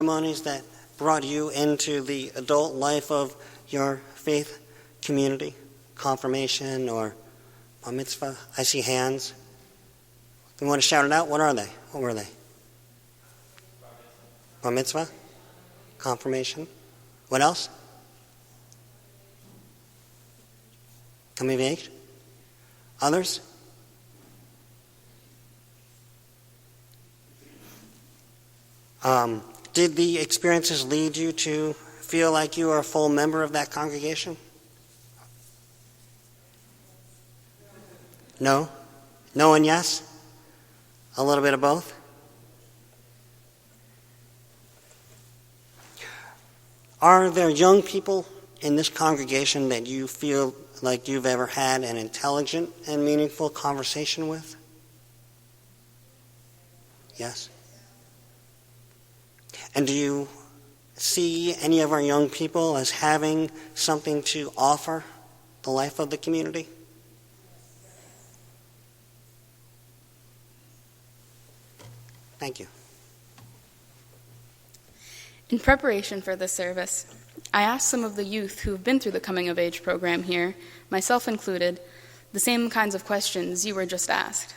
ceremonies that brought you into the adult life of your faith community? Confirmation or bar mitzvah? I see hands. You want to shout it out? What are they? What were they? Bar mitzvah? Confirmation? What else? Coming of age? Others? Did the experiences lead you to feel like you are a full member of that congregation? No? No and yes? A little bit of both? Are there young people in this congregation that you feel like you've ever had an intelligent and meaningful conversation with? Yes? And do you see any of our young people as having something to offer the life of the community? Thank you. In preparation for this service, I asked some of the youth who have been through the Coming of Age program here, myself included, the same kinds of questions you were just asked.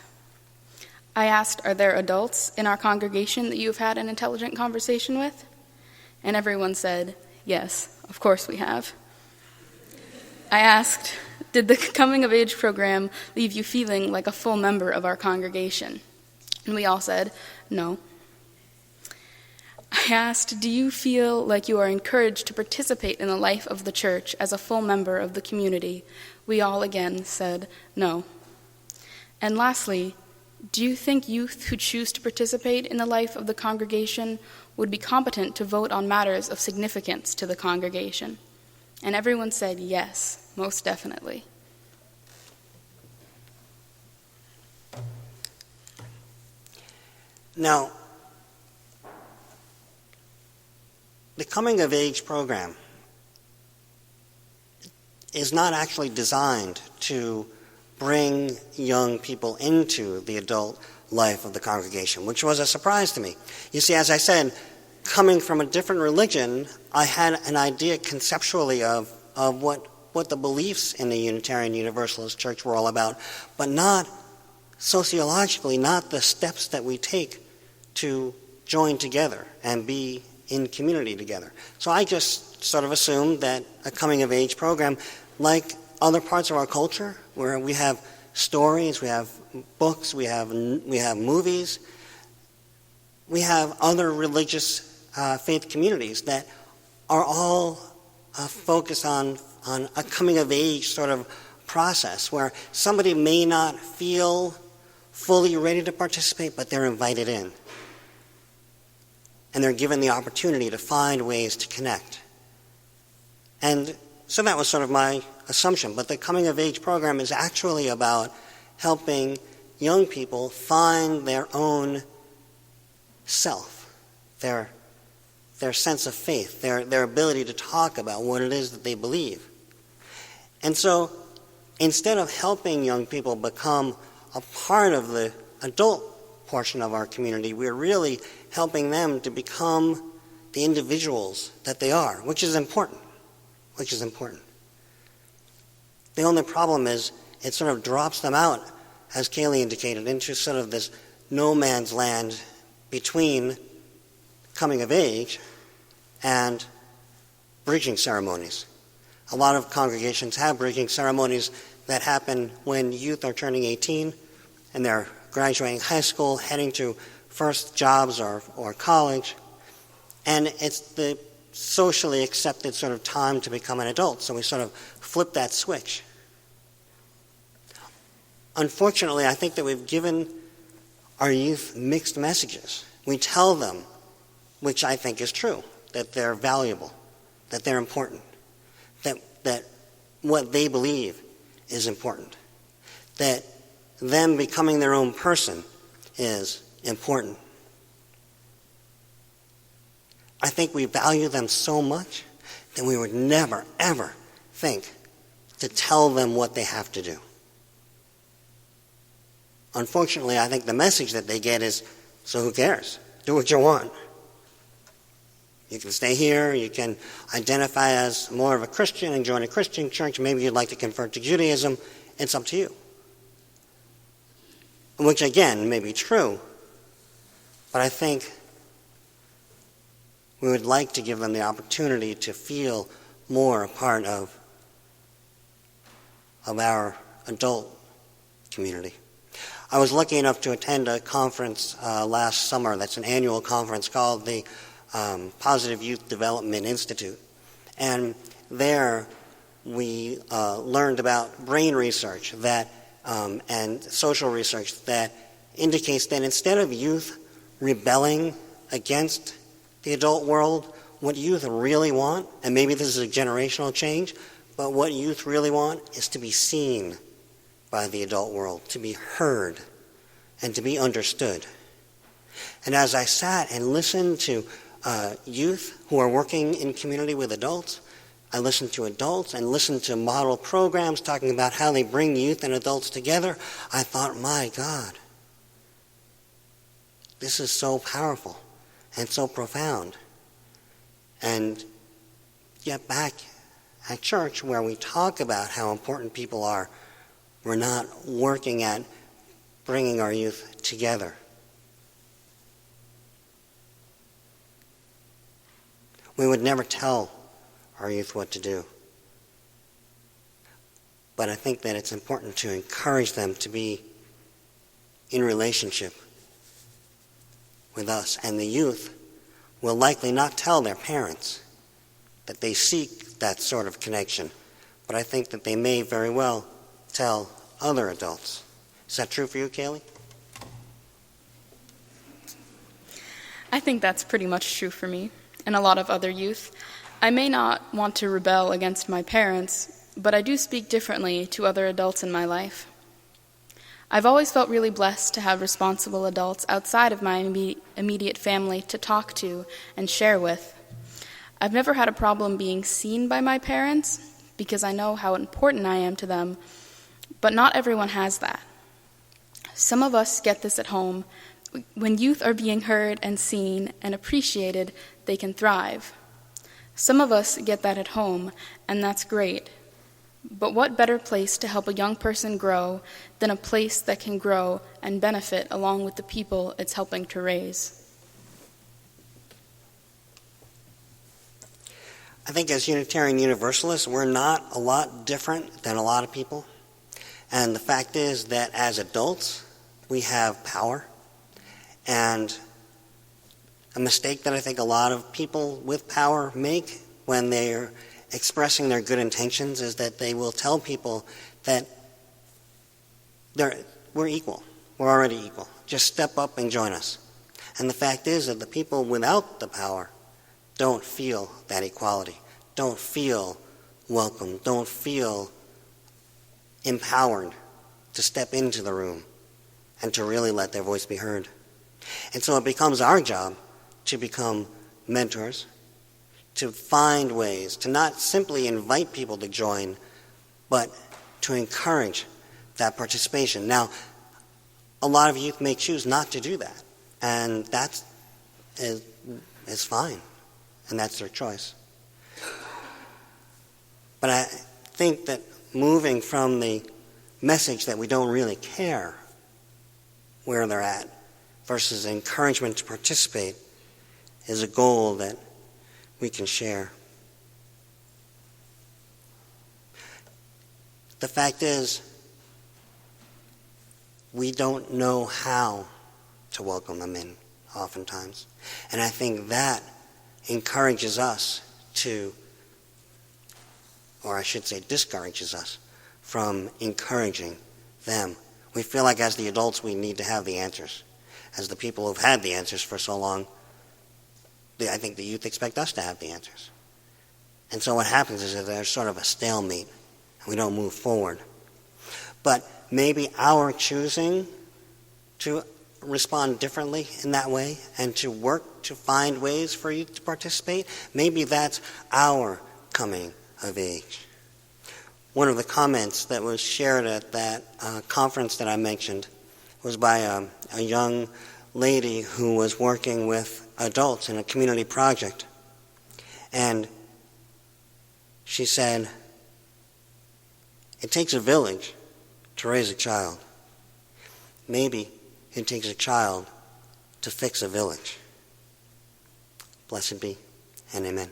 I asked, are there adults in our congregation that you have had an intelligent conversation with? And everyone said, yes, of course we have. I asked, did the Coming of Age program leave you feeling like a full member of our congregation? And we all said, no. I asked, do you feel like you are encouraged to participate in the life of the church as a full member of the community? We all again said, no. And lastly, do you think youth who choose to participate in the life of the congregation would be competent to vote on matters of significance to the congregation? And everyone said, yes, most definitely. Now, the Coming of Age program is not actually designed to bring young people into the adult life of the congregation, which was a surprise to me. You see, as I said, coming from a different religion, I had an idea conceptually of what the beliefs in the Unitarian Universalist Church were all about, but not sociologically, not the steps that we take to join together and be in community together. So I just sort of assumed that a coming of age program, like other parts of our culture, where we have stories, we have books, we have movies, we have other religious faith communities that are all focused on a coming of age sort of process where somebody may not feel fully ready to participate, but they're invited in. And they're given the opportunity to find ways to connect. And so that was sort of my assumption. But the Coming of Age program is actually about helping young people find their own self, their sense of faith, their ability to talk about what it is that they believe. And so instead of helping young people become a part of the adult portion of our community, we're really helping them to become the individuals that they are, which is important. The only problem is it sort of drops them out, as Caleigh indicated, into sort of this no man's land between coming of age and bridging ceremonies. A lot of congregations have bridging ceremonies that happen when youth are turning 18 and they're graduating high school, heading to first jobs or college, and it's the socially accepted sort of time to become an adult, so we sort of flip that switch. Unfortunately, I think that we've given our youth mixed messages. We tell them, which I think is true, that they're valuable, that they're important, that what they believe is important, that them becoming their own person is important. I think we value them so much that we would never, ever think to tell them what they have to do. Unfortunately, I think the message that they get is, so who cares? Do what you want. You can stay here, you can identify as more of a Christian and join a Christian church, maybe you'd like to convert to Judaism, it's up to you. Which again may be true, but I think we would like to give them the opportunity to feel more a part of our adult community. I was lucky enough to attend a conference last summer that's an annual conference called the Positive Youth Development Institute. And there we learned about brain research that and social research that indicates that instead of youth rebelling against the adult world, what youth really want, and maybe this is a generational change, but what youth really want is to be seen by the adult world, to be heard, and to be understood. And as I sat and listened to youth who are working in community with adults, I listened to adults and listened to model programs talking about how they bring youth and adults together, I thought, my God, this is so powerful and so profound. And yet back at church where we talk about how important people are, we're not working at bringing our youth together. We would never tell our youth what to do. But I think that it's important to encourage them to be in relationship with us. And the youth will likely not tell their parents that they seek that sort of connection. But I think that they may very well tell other adults. Is that true for you, Caleigh? I think that's pretty much true for me and a lot of other youth. I may not want to rebel against my parents, but I do speak differently to other adults in my life. I've always felt really blessed to have responsible adults outside of my immediate family to talk to and share with. I've never had a problem being seen by my parents because I know how important I am to them, but not everyone has that. Some of us get this at home. When youth are being heard and seen and appreciated, they can thrive. Some of us get that at home, and that's great. But what better place to help a young person grow than a place that can grow and benefit along with the people it's helping to raise? I think as Unitarian Universalists, we're not a lot different than a lot of people. And the fact is that as adults, we have power. And a mistake that I think a lot of people with power make when they're expressing their good intentions is that they will tell people that we're equal. We're already equal. Just step up and join us. And the fact is that the people without the power don't feel that equality, don't feel welcome, don't feel empowered to step into the room and to really let their voice be heard. And so it becomes our job to become mentors, to find ways, to not simply invite people to join, but to encourage that participation. Now, a lot of youth may choose not to do that, and that is fine, and that's their choice. But I think that moving from the message that we don't really care where they're at versus encouragement to participate is a goal that we can share. The fact is, we don't know how to welcome them in oftentimes. And I think that encourages us to, or I should say discourages us from encouraging them. We feel like as the adults we need to have the answers. As the people who've had the answers for so long, I think the youth expect us to have the answers. And so what happens is that there's sort of a stalemate, and we don't move forward. But maybe our choosing to respond differently in that way and to work to find ways for youth to participate, maybe that's our coming of age. One of the comments that was shared at that conference that I mentioned was by a young lady who was working with adults in a community project. And she said, it takes a village to raise a child. Maybe it takes a child to fix a village. Blessed be, and amen.